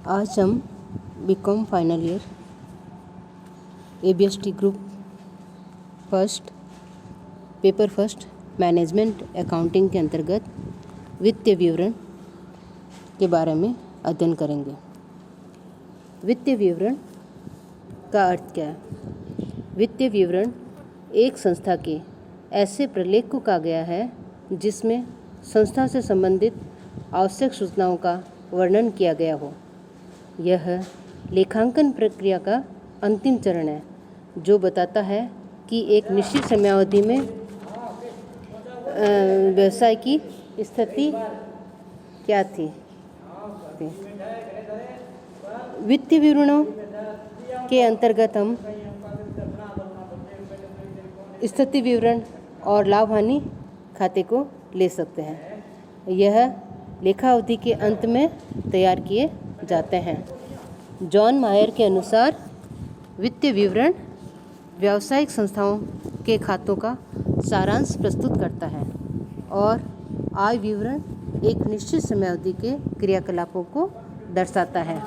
आज हम BCom final year ABST group paper first management accounting के अंतर्गत वित्तीय विवरण के बारे में अध्ययन करेंगे। वित्तीय विवरण का अर्थ क्या है? वित्तीय विवरण एक संस्था के ऐसे प्रलेख को कहा गया है जिसमें संस्था से संबंधित आवश्यक सूचनाओं का वर्णन किया गया हो। यह लेखांकन प्रक्रिया का अंतिम चरण है जो बताता है कि एक निश्चित समयावधि में व्यवसाय की स्थिति क्या थी। वित्तीय विवरणों के अंतर्गत हम स्थिति विवरण और लाभ हानि खाते को ले सकते हैं। यह लेखा अवधि के अंत में तैयार किए जाते हैं। जॉन मायर के अनुसार वित्तीय विवरण व्यावसायिक संस्थाओं के खातों का सारांश प्रस्तुत करता है और आय विवरण एक निश्चित समयावधि के क्रियाकलापों को दर्शाता है।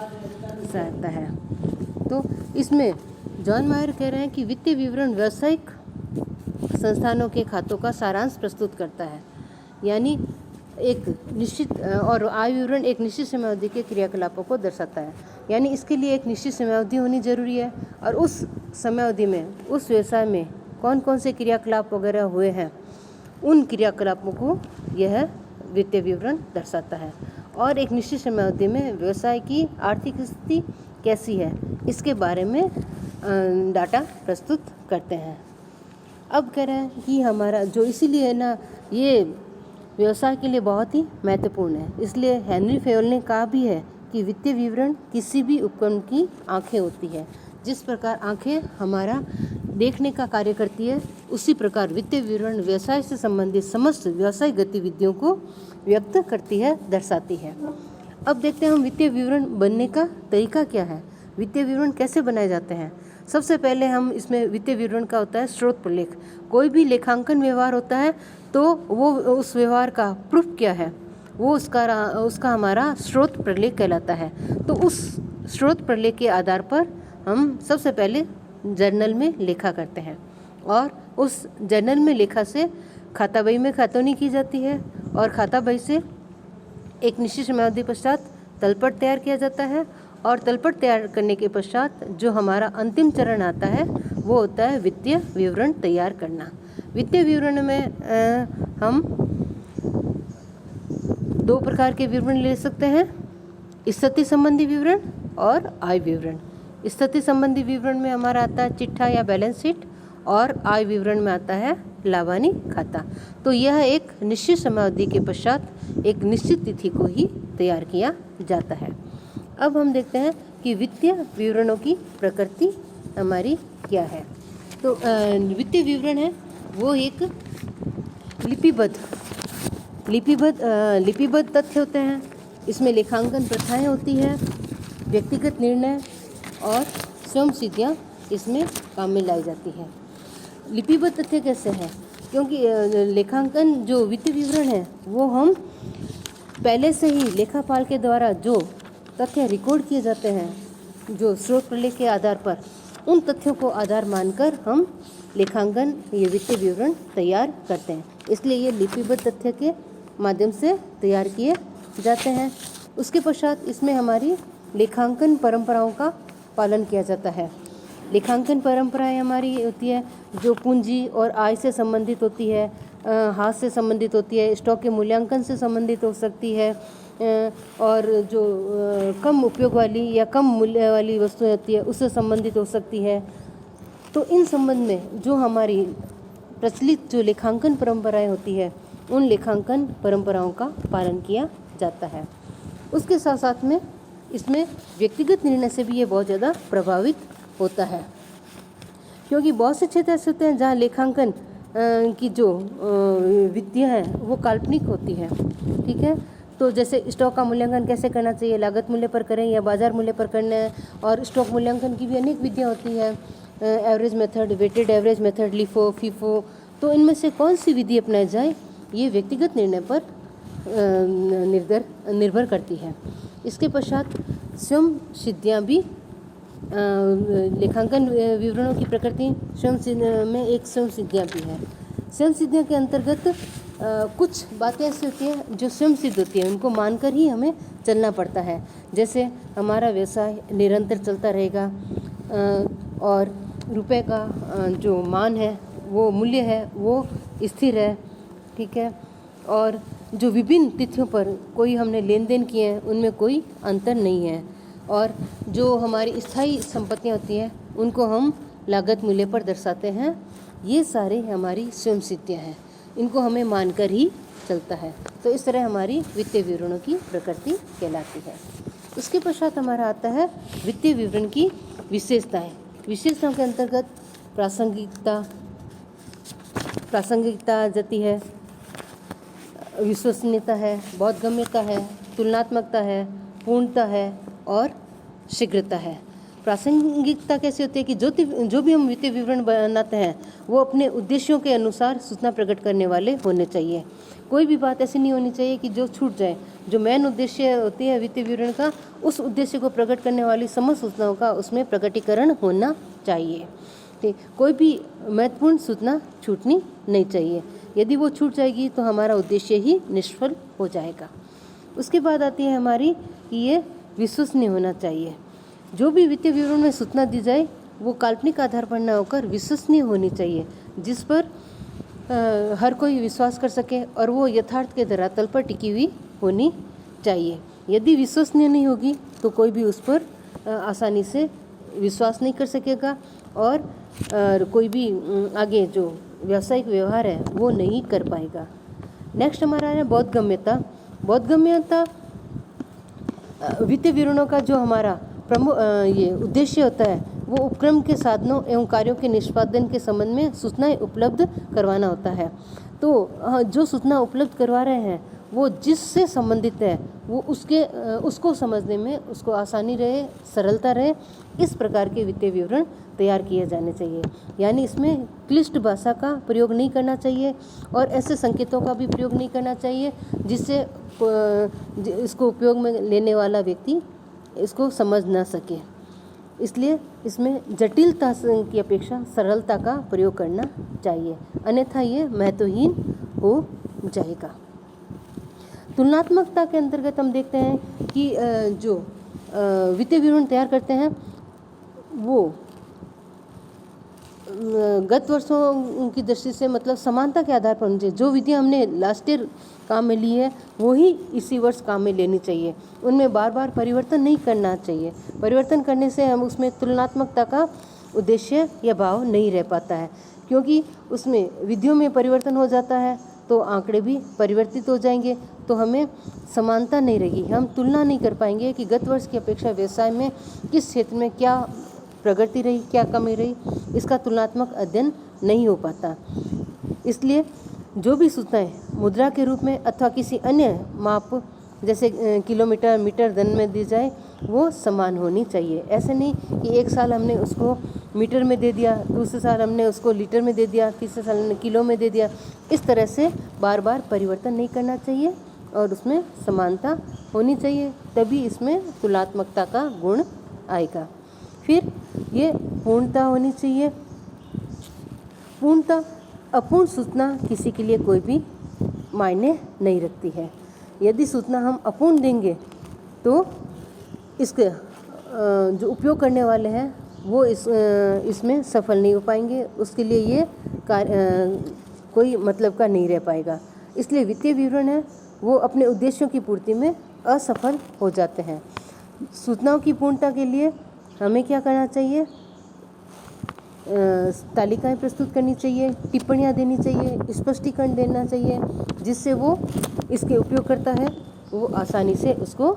तो इसमें जॉन मायर कह रहे हैं कि वित्तीय विवरण व्यावसायिक संस्थानों के खातों का सारांश प्रस्तुत करता है, यानी एक निश्चित और आय विवरण एक निश्चित समयावधि के क्रियाकलापों को दर्शाता है, यानी इसके लिए एक निश्चित समयावधि होनी जरूरी है और उस समयावधि में उस व्यवसाय में कौन कौन से क्रियाकलाप वगैरह हुए हैं उन क्रियाकलापों को यह वित्तीय विवरण दर्शाता है। और एक निश्चित समयावधि में व्यवसाय की आर्थिक स्थिति कैसी है इसके बारे में डाटा प्रस्तुत करते हैं। अब कह रहे हैं कि हमारा जो इसीलिए है ना, ये व्यवसाय के लिए बहुत ही महत्वपूर्ण है। इसलिए हेनरी फेयल ने कहा भी है कि वित्तीय विवरण किसी भी उपकरण की आंखें होती है। जिस प्रकार आंखें हमारा देखने का कार्य करती है, उसी प्रकार वित्तीय विवरण व्यवसाय से संबंधित समस्त व्यावसायिक गतिविधियों को व्यक्त करती है, दर्शाती है। अब देखते हैं हम वित्तीय विवरण बनने का तरीका क्या है, वित्तीय विवरण कैसे बनाए जाते हैं। सबसे पहले हम इसमें वित्तीय विवरण का होता है स्रोत प्रलेख। कोई भी लेखांकन व्यवहार होता है तो वो उस व्यवहार का प्रूफ क्या है, वो उसका हमारा स्रोत प्रलेख कहलाता है। तो उस स्रोत प्रलेख के आधार पर हम सबसे पहले जर्नल में लेखा करते हैं और उस जर्नल में लेखा से खाता बही में खातौनी की जाती है और खाता बही से एक निश्चित समयावधि पश्चात तलपट तैयार किया जाता है और तलपट तैयार करने के पश्चात जो हमारा अंतिम चरण आता है वो होता है वित्तीय विवरण तैयार करना। वित्तीय विवरण में हम दो प्रकार के विवरण ले सकते हैं, स्थिति संबंधी विवरण और आय विवरण। स्थिति संबंधी विवरण में हमारा आता है चिट्ठा या बैलेंस शीट और आय विवरण में आता है लाभ हानि खाता। तो यह एक निश्चित समयावधि के पश्चात एक निश्चित तिथि को ही तैयार किया जाता है। अब हम देखते हैं कि वित्तीय विवरणों की प्रकृति हमारी क्या है। तो वित्तीय विवरण है वो एक लिपिबद्ध तथ्य होते हैं। इसमें लेखांकन प्रथाएं होती है, व्यक्तिगत निर्णय और स्वयं सिद्धियाँ इसमें काम में लाई जाती हैं। लिपिबद्ध तथ्य कैसे हैं? क्योंकि लेखांकन जो वित्तीय विवरण है वो हम पहले से ही लेखापाल के द्वारा जो तथ्य रिकॉर्ड किए जाते हैं, जो स्रोत प्रलेख के आधार पर, उन तथ्यों को आधार मानकर हम लेखांकन ये वित्तीय विवरण तैयार करते हैं। इसलिए ये लिपिबद्ध तथ्य के माध्यम से तैयार किए जाते हैं। उसके पश्चात इसमें हमारी लेखांकन परंपराओं का पालन किया जाता है। लेखांकन परंपराएं हमारी होती है जो पूंजी और आय से संबंधित होती है, हाथ से संबंधित होती है, स्टॉक के मूल्यांकन से संबंधित हो सकती है और जो कम उपयोग वाली या कम मूल्य वाली वस्तुएं होती है उससे संबंधित हो सकती है। तो इन संबंध में जो हमारी प्रचलित जो लेखांकन परंपराएं होती है उन लेखांकन परंपराओं का पालन किया जाता है। उसके साथ साथ में इसमें व्यक्तिगत निर्णय से भी ये बहुत ज़्यादा प्रभावित होता है, क्योंकि बहुत से क्षेत्र ऐसे होते हैं जहाँ लेखांकन की जो विधियाँ हैं वो काल्पनिक होती है। ठीक है, तो जैसे स्टॉक का मूल्यांकन कैसे करना चाहिए, लागत मूल्य पर करें या बाजार मूल्य पर करना है, और स्टॉक मूल्यांकन की भी अनेक विधियाँ होती हैं, average method, weighted average method, LIFO, FIFO. तो इनमें से कौन सी विधि अपनाई जाए ये व्यक्तिगत निर्णय पर निर्भर करती है। इसके पश्चात स्वयं सिद्धियाँ भी लेखांकन विवरणों की प्रकृति स्वयं में एक स्वयं सिद्धियाँ भी है। स्वयं सिद्धियों के अंतर्गत कुछ बातें ऐसी होती हैं जो स्वयं सिद्ध होती है, उनको मानकर ही हमें चलना पड़ता है। जैसे हमारा व्यवसाय निरंतर चलता रहेगा और रुपए का जो मान है, वो मूल्य है, वो स्थिर है, ठीक है। और जो विभिन्न तिथियों पर कोई हमने लेन देन किए हैं उनमें कोई अंतर नहीं है। और जो हमारी स्थायी संपत्तियाँ होती हैं उनको हम लागत मूल्य पर दर्शाते हैं। ये सारे हमारी स्वयं सिद्धियाँ हैं, इनको हमें मानकर ही चलता है। तो इस तरह हमारी वित्तीय विवरणों की प्रकृति कहलाती है। उसके पश्चात हमारा आता है वित्तीय विवरण की विशेषताएं। विशेषताओं के अंतर्गत प्रासंगिकता जाती है, विश्वसनीयता है, बोधगम्यता है, तुलनात्मकता है, पूर्णता है और शीघ्रता है। प्रासंगिकता कैसे होती है कि जो भी हम वित्तीय विवरण बनाते हैं वो अपने उद्देश्यों के अनुसार सूचना प्रकट करने वाले होने चाहिए। कोई भी बात ऐसी नहीं होनी चाहिए कि जो छूट जाए। जो मेन उद्देश्य होती है वित्तीय विवरण का, उस उद्देश्य को प्रकट करने वाली समस्त सूचनाओं का उसमें प्रकटीकरण होना चाहिए। ठीक, कोई भी महत्वपूर्ण सूचना छूटनी नहीं चाहिए। यदि वो छूट जाएगी तो हमारा उद्देश्य ही निष्फल हो जाएगा। उसके बाद आती है हमारी कि ये विश्वसनीय होना चाहिए। जो भी वित्तीय विवरण में सूचना दी जाए वो काल्पनिक आधार पर न होकर विश्वसनीय होनी चाहिए, जिस पर हर कोई विश्वास कर सके और वो यथार्थ के धरातल पर टिकी हुई होनी चाहिए। यदि विश्वसनीय नहीं होगी तो कोई भी उस पर आसानी से विश्वास नहीं कर सकेगा और कोई भी आगे जो व्यावसायिक व्यवहार है वो नहीं कर पाएगा। नेक्स्ट हमारा है बोधगम्यता। बोधगम्यता वित्तीय विवरणों का जो हमारा प्रमुख ये उद्देश्य होता है वो उपक्रम के साधनों एवं कार्यों के निष्पादन के संबंध में सूचनाएं उपलब्ध करवाना होता है। तो जो सूचना उपलब्ध करवा रहे हैं वो जिससे संबंधित है वो उसको समझने में उसको आसानी रहे, सरलता रहे, इस प्रकार के वित्तीय विवरण तैयार किए जाने चाहिए। यानी इसमें क्लिष्ट भाषा का प्रयोग नहीं करना चाहिए और ऐसे संकेतों का भी प्रयोग नहीं करना चाहिए जिससे इसको उपयोग में लेने वाला व्यक्ति इसको समझ ना सके। इसलिए इसमें जटिलता की अपेक्षा सरलता का प्रयोग करना चाहिए, अन्यथा ये महत्वहीन हो जाएगा। तुलनात्मकता के अंतर्गत हम देखते हैं कि जो वित्तीय विवरण तैयार करते हैं वो गत वर्षों की दृष्टि से मतलब समानता के आधार पर होनी चाहिए। जो विधियाँ हमने लास्ट ईयर काम में ली है वही इसी वर्ष काम में लेनी चाहिए, उनमें बार बार परिवर्तन नहीं करना चाहिए। परिवर्तन करने से हम उसमें तुलनात्मकता का उद्देश्य या भाव नहीं रह पाता है, क्योंकि उसमें विधियों में परिवर्तन हो जाता है तो आंकड़े भी परिवर्तित हो जाएंगे, तो हमें समानता नहीं रहेगी। हम तुलना नहीं कर पाएंगे कि गत वर्ष की अपेक्षा व्यवसाय में किस क्षेत्र में क्या प्रगति रही, क्या कमी रही, इसका तुलनात्मक अध्ययन नहीं हो पाता। इसलिए जो भी सूचनाएं मुद्रा के रूप में अथवा किसी अन्य माप जैसे किलोमीटर, मीटर, धन में दी जाए वो समान होनी चाहिए। ऐसे नहीं कि एक साल हमने उसको मीटर में दे दिया, दूसरे साल हमने उसको लीटर में दे दिया, तीसरे साल हमने किलो में दे दिया। इस तरह से बार बार परिवर्तन नहीं करना चाहिए और उसमें समानता होनी चाहिए, तभी इसमें तुलनात्मकता का गुण आएगा। फिर ये पूर्णता होनी चाहिए। पूर्णता, अपूर्ण सूचना किसी के लिए कोई भी मायने नहीं रखती है। यदि सूचना हम अपूर्ण देंगे तो इसके जो उपयोग करने वाले हैं वो इसमें सफल नहीं हो पाएंगे, उसके लिए ये कोई मतलब का नहीं रह पाएगा। इसलिए वित्तीय विवरण है वो अपने उद्देश्यों की पूर्ति में असफल हो जाते हैं। सूचनाओं की पूर्णता के लिए हमें क्या करना चाहिए? तालिकाएं प्रस्तुत करनी चाहिए, टिप्पणियां देनी चाहिए, स्पष्टीकरण देना चाहिए, जिससे वो इसके उपयोगकर्ता है वो आसानी से उसको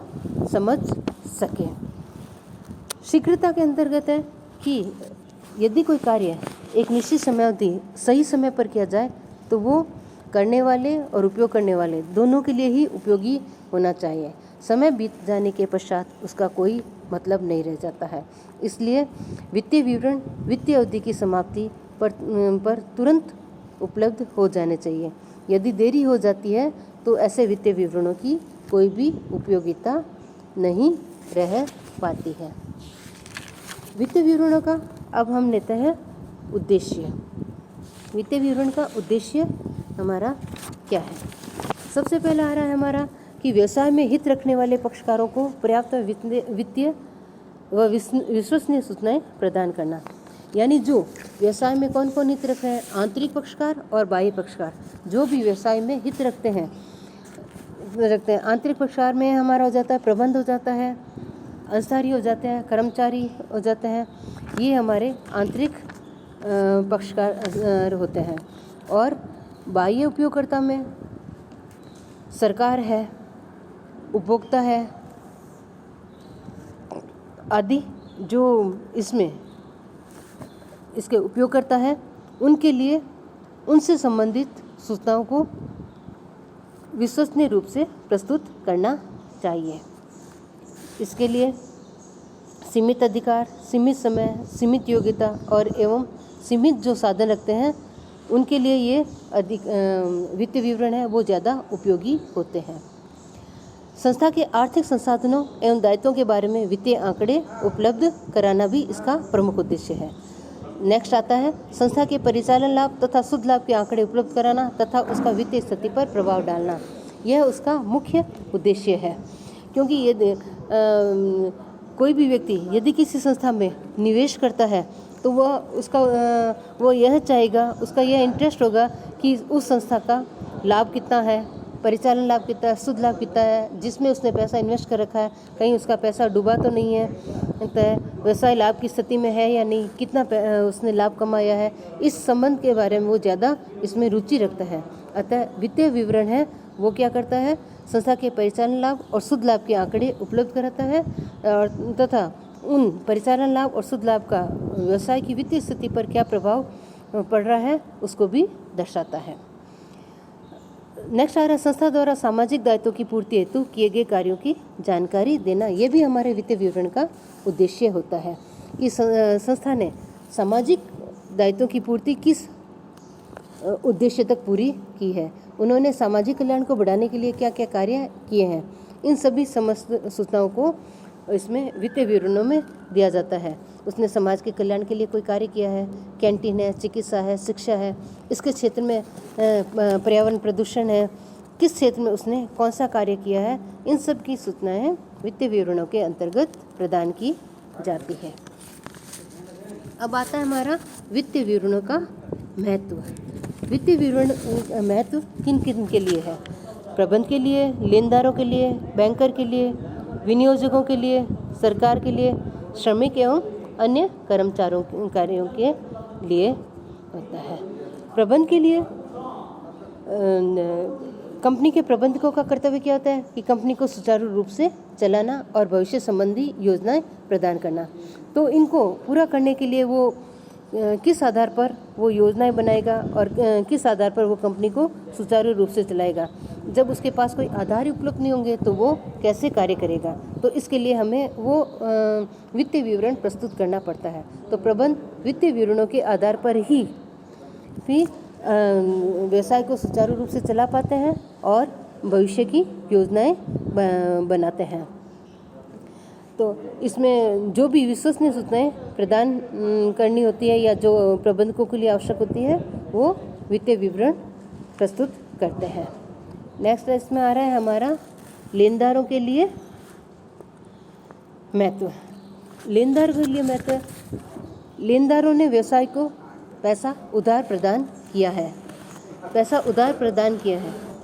समझ सके। शीघ्रता के अंतर्गत है कि यदि कोई कार्य एक निश्चित समयावधि सही समय पर किया जाए तो वो करने वाले और उपयोग करने वाले दोनों के लिए ही उपयोगी होना चाहिए। समय बीत जाने के पश्चात उसका कोई मतलब नहीं रह जाता है। इसलिए वित्तीय विवरण वित्तीय अवधि की समाप्ति पर तुरंत उपलब्ध हो जाने चाहिए। यदि देरी हो जाती है तो ऐसे वित्तीय विवरणों की कोई भी उपयोगिता नहीं रह पाती है। वित्तीय विवरणों का अब हम लेते हैं उद्देश्य। वित्तीय विवरण का उद्देश्य हमारा क्या है? सबसे पहला आ रहा है हमारा कि व्यवसाय में हित रखने वाले पक्षकारों को पर्याप्त वित्तीय व विश्वसनीय सूचनाएं प्रदान करना। यानी जो व्यवसाय में कौन कौन हित रख रहे हैं, आंतरिक पक्षकार और बाह्य पक्षकार, जो भी व्यवसाय में हित रखते हैं। आंतरिक पक्षकार में हमारा हो जाता है प्रबंध, हो जाता है अंशधारी, हो जाते हैं कर्मचारी, हो जाते हैं, ये हमारे आंतरिक पक्षकार होते हैं। और बाह्य उपयोगकर्ता में सरकार है, उपभोक्ता है आदि, जो इसके उपयोगकर्ता है, उनके लिए उनसे संबंधित सूचनाओं को विश्वसनीय रूप से प्रस्तुत करना चाहिए। इसके लिए सीमित अधिकार, सीमित समय, सीमित योग्यता और एवं सीमित जो साधन रखते हैं, उनके लिए ये वित्तीय विवरण है वो ज़्यादा उपयोगी होते हैं। संस्था के आर्थिक संसाधनों एवं दायित्वों के बारे में वित्तीय आंकड़े उपलब्ध कराना भी इसका प्रमुख उद्देश्य है। नेक्स्ट आता है संस्था के परिचालन लाभ तथा शुद्ध लाभ के आंकड़े उपलब्ध कराना तथा उसका वित्तीय स्थिति पर प्रभाव डालना, यह उसका मुख्य उद्देश्य है। क्योंकि ये कोई भी व्यक्ति यदि किसी संस्था में निवेश करता है तो वो यह चाहेगा, उसका यह इंटरेस्ट होगा कि उस संस्था का लाभ कितना है, परिचालन लाभ कितना है, शुद्ध लाभ कितना है, जिसमें उसने पैसा इन्वेस्ट कर रखा है, कहीं उसका पैसा डूबा तो नहीं है, व्यवसाय लाभ की स्थिति में है या नहीं, कितना उसने लाभ कमाया है, इस संबंध के बारे में वो ज़्यादा इसमें रुचि रखता है। अतः वित्तीय विवरण है वो क्या करता है, संस्था के परिचालन लाभ और शुद्ध लाभ के आंकड़े उपलब्ध कराता है और तथा उन परिचालन लाभ और शुद्ध लाभ का व्यवसाय की वित्तीय स्थिति पर क्या प्रभाव पड़ रहा है उसको भी दर्शाता है। नेक्स्ट आ रहा है संस्था द्वारा सामाजिक दायित्वों की पूर्ति हेतु किए गए कार्यों की जानकारी देना। ये भी हमारे वित्तीय विवरण का उद्देश्य होता है कि संस्था ने सामाजिक दायित्वों की पूर्ति किस उद्देश्य तक पूरी की है, उन्होंने सामाजिक कल्याण को बढ़ाने के लिए क्या क्या कार्य किए हैं, इन सभी समस्त सूचनाओं को इसमें वित्तीय विवरणों में दिया जाता है। उसने समाज के कल्याण के लिए कोई कार्य किया है, कैंटीन है, चिकित्सा है, शिक्षा है, इसके क्षेत्र में पर्यावरण प्रदूषण है, किस क्षेत्र में उसने कौन सा कार्य किया है, इन सब की सूचनाएं वित्तीय विवरणों के अंतर्गत प्रदान की जाती है। अब आता है हमारा वित्तीय विवरणों का महत्व। वित्तीय विवरण महत्व किन किन के लिए है? प्रबंध के लिए, लेनदारों के लिए, बैंकर के लिए, विनियोजकों के लिए, सरकार के लिए, श्रमिक एवं अन्य कार्यों के लिए होता है। प्रबंध के लिए कंपनी के प्रबंधकों का कर्तव्य क्या होता है कि कंपनी को सुचारू रूप से चलाना और भविष्य संबंधी योजनाएं प्रदान करना। तो इनको पूरा करने के लिए वो किस आधार पर वो योजनाएं बनाएगा और किस आधार पर वो कंपनी को सुचारू रूप से चलाएगा। जब उसके पास कोई आधार उपलब्ध नहीं होंगे तो वो कैसे कार्य करेगा। तो इसके लिए हमें वो वित्तीय विवरण प्रस्तुत करना पड़ता है। तो प्रबंध वित्तीय विवरणों के आधार पर ही फिर व्यवसाय को सुचारू रूप से चला पाते हैं और भविष्य की योजनाएं बनाते हैं। तो इसमें जो भी विश्वसनीय सूचनाएं प्रदान करनी होती है या जो प्रबंधकों के लिए आवश्यक होती है वो वित्तीय विवरण प्रस्तुत करते हैं। नेक्स्ट इसमें आ रहा है हमारा लेनदारों के लिए महत्व। लेनदार के लिए महत्व, लेनदारों ने व्यवसाय को पैसा उधार प्रदान किया है,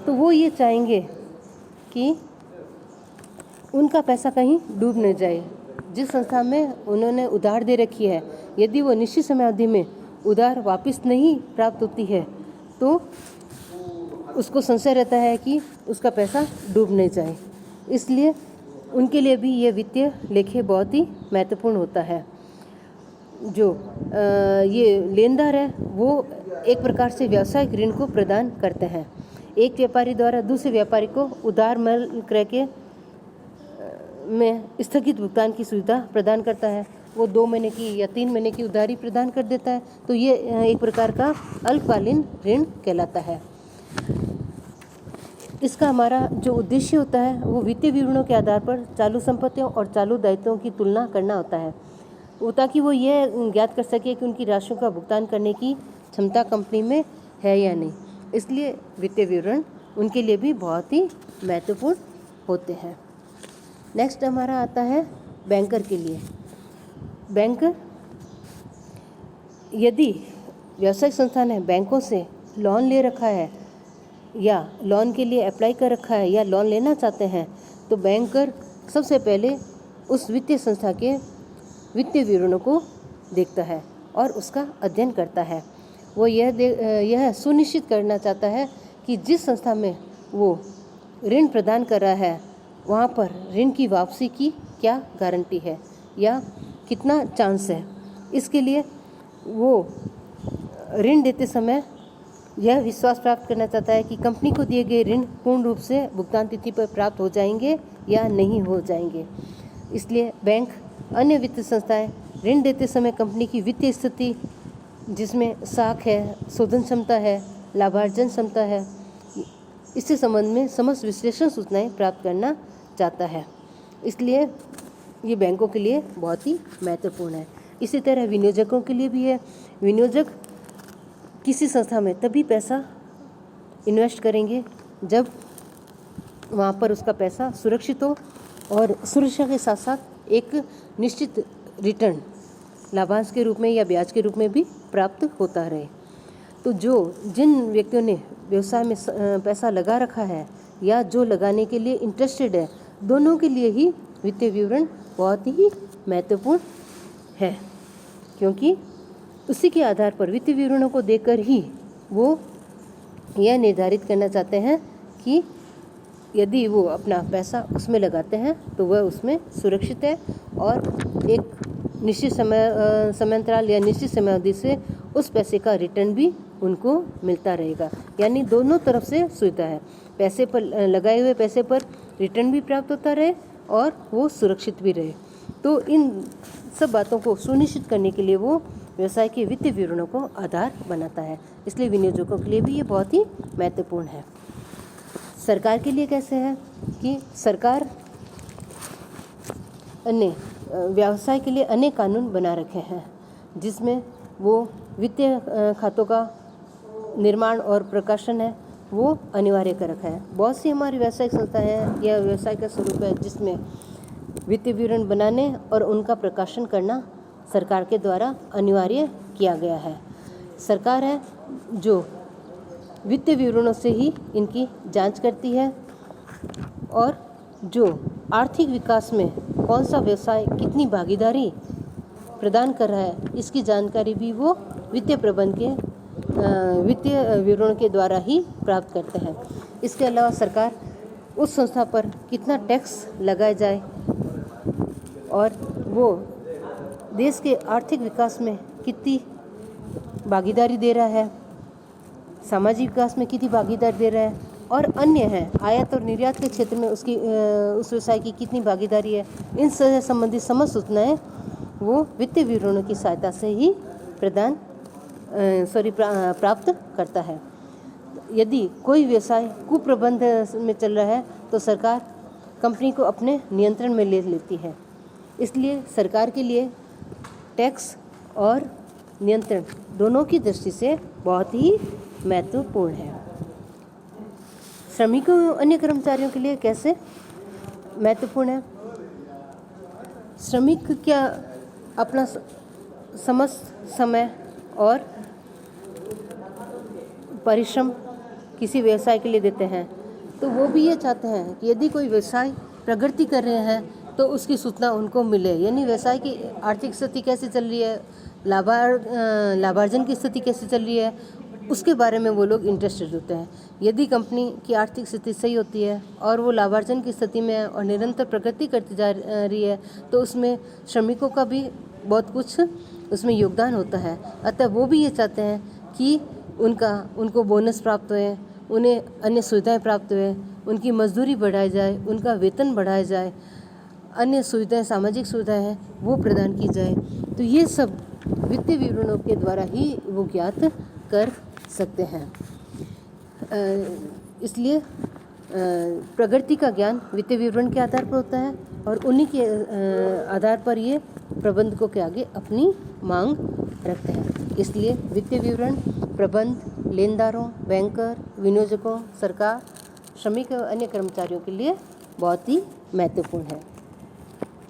तो वो ये चाहेंगे कि उनका पैसा कहीं डूब न जाए। जिस संस्था में उन्होंने उधार दे रखी है, यदि वो निश्चित समय अवधि में उधार वापस नहीं प्राप्त होती है तो उसको संशय रहता है कि उसका पैसा डूब नहीं जाए। इसलिए उनके लिए भी ये वित्तीय लेखे बहुत ही महत्वपूर्ण होता है। जो ये लेनदार है वो एक प्रकार से व्यावसायिक ऋण को प्रदान करते हैं। एक व्यापारी द्वारा दूसरे व्यापारी को उधार माल क्रय के में स्थगित भुगतान की सुविधा प्रदान करता है। वो 2 महीने की या 3 महीने की उधारी प्रदान कर देता है। तो ये एक प्रकार का अल्पकालीन ऋण कहलाता है। इसका हमारा जो उद्देश्य होता है वो वित्तीय विवरणों के आधार पर चालू संपत्तियों और चालू दायित्वों की तुलना करना होता है, वो ताकि वो यह ज्ञात कर सके कि उनकी राशियों का भुगतान करने की क्षमता कंपनी में है या नहीं। इसलिए वित्तीय विवरण उनके लिए भी बहुत ही महत्वपूर्ण होते हैं। नेक्स्ट हमारा आता है बैंकर के लिए। बैंकर, यदि व्यावसायिक संस्थान ने बैंकों से लोन ले रखा है या लोन के लिए अप्लाई कर रखा है या लोन लेना चाहते हैं, तो बैंकर सबसे पहले उस वित्तीय संस्था के वित्तीय विवरणों को देखता है और उसका अध्ययन करता है। वो यह सुनिश्चित करना चाहता है कि जिस संस्था में वो ऋण प्रदान कर रहा है वहाँ पर ऋण की वापसी की क्या गारंटी है या कितना चांस है। इसके लिए वो ऋण देते समय यह विश्वास प्राप्त करना चाहता है कि कंपनी को दिए गए ऋण पूर्ण रूप से भुगतान तिथि पर प्राप्त हो जाएंगे या नहीं हो जाएंगे। इसलिए बैंक अन्य वित्तीय संस्थाएं ऋण देते समय कंपनी की वित्तीय स्थिति, जिसमें साख है, शोधन क्षमता है, लाभार्जन क्षमता है, इससे संबंध में समस्त विश्लेषण सूचनाएं प्राप्त करना चाहता है। इसलिए ये बैंकों के लिए बहुत ही महत्वपूर्ण है। इसी तरह विनियोजकों के लिए भी है। विनियोजक किसी संस्था में तभी पैसा इन्वेस्ट करेंगे जब वहाँ पर उसका पैसा सुरक्षित हो और सुरक्षा के साथ साथ एक निश्चित रिटर्न लाभांश के रूप में या ब्याज के रूप में भी प्राप्त होता रहे। तो जिन व्यक्तियों ने व्यवसाय में पैसा लगा रखा है या जो लगाने के लिए इंटरेस्टेड है, दोनों के लिए ही वित्तीय विवरण बहुत ही महत्वपूर्ण है, क्योंकि उसी के आधार पर वित्तीय विवरणों को देखकर ही वो यह निर्धारित करना चाहते हैं कि यदि वो अपना पैसा उसमें लगाते हैं तो वह उसमें सुरक्षित है और एक निश्चित समयांतराल या निश्चित समयावधि से उस पैसे का रिटर्न भी उनको मिलता रहेगा। यानी दोनों तरफ से सुविधा है, पैसे पर लगाए हुए पैसे पर रिटर्न भी प्राप्त होता रहे और वो सुरक्षित भी रहे। तो इन सब बातों को सुनिश्चित करने के लिए वो व्यवसाय के वित्तीय विवरणों को आधार बनाता है। इसलिए विनियोजकों के लिए भी ये बहुत ही महत्वपूर्ण है। सरकार के लिए कैसे है कि सरकार व्यवसाय के लिए अनेक कानून बना रखे हैं, जिसमें वो वित्तीय खातों का निर्माण और प्रकाशन है वो अनिवार्य कर रखा है। बहुत सी हमारी व्यावसायिक संस्थाएं हैं या व्यवसाय का स्वरूप है जिसमें वित्तीय विवरण बनाने और उनका प्रकाशन करना सरकार के द्वारा अनिवार्य किया गया है। सरकार है जो वित्तीय विवरणों से ही इनकी जांच करती है और जो आर्थिक विकास में कौन सा व्यवसाय कितनी भागीदारी प्रदान कर रहा है, इसकी जानकारी भी वो वित्तीय प्रबंध के वित्तीय विवरण के द्वारा ही प्राप्त करते हैं। इसके अलावा सरकार उस संस्था पर कितना टैक्स लगाया जाए और वो देश के आर्थिक विकास में कितनी भागीदारी दे रहा है, सामाजिक विकास में कितनी भागीदारी दे रहा है और अन्य है आयात और निर्यात के क्षेत्र में उसकी उस व्यवसाय की कितनी भागीदारी है, इन से संबंधित समस्त सूचनाएं वो वित्तीय विवरणों की सहायता से ही प्राप्त करता है। यदि कोई व्यवसाय कुप्रबंध में चल रहा है तो सरकार कंपनी को अपने नियंत्रण में ले लेती है। इसलिए सरकार के लिए टैक्स और नियंत्रण दोनों की दृष्टि से बहुत ही महत्वपूर्ण है। श्रमिकों और अन्य कर्मचारियों के लिए कैसे महत्वपूर्ण है? श्रमिक क्या अपना समस्त समय और परिश्रम किसी व्यवसाय के लिए देते हैं, तो वो भी ये चाहते हैं कि यदि कोई व्यवसाय प्रगति कर रहे हैं तो उसकी सूचना उनको मिले। यानी व्यवसाय की आर्थिक स्थिति कैसी चल रही है, लाभार्जन की स्थिति कैसी चल रही है, उसके बारे में वो लोग इंटरेस्टेड होते हैं। यदि कंपनी की आर्थिक स्थिति सही होती है और वो लाभार्जन की स्थिति में है और निरंतर प्रगति करती जा रही है तो उसमें श्रमिकों का भी बहुत कुछ उसमें योगदान होता है। अतः वो भी ये चाहते हैं कि उनको बोनस प्राप्त हुए, उन्हें अन्य सुविधाएं प्राप्त हुए, उनकी मजदूरी बढ़ाई जाए, उनका वेतन बढ़ाया जाए, अन्य सुविधाएं, सामाजिक सुविधाएं हैं वो प्रदान की जाए। तो ये सब वित्तीय विवरणों के द्वारा ही वो ज्ञात कर सकते हैं। इसलिए प्रगति का ज्ञान वित्तीय विवरण के आधार पर होता है और उन्हीं के आधार पर ये प्रबंधकों के आगे अपनी मांग रखते हैं। इसलिए वित्तीय विवरण प्रबंध लेनदारों, बैंकर, विनियोजकों, सरकार, श्रमिक और अन्य कर्मचारियों के लिए बहुत ही महत्वपूर्ण है।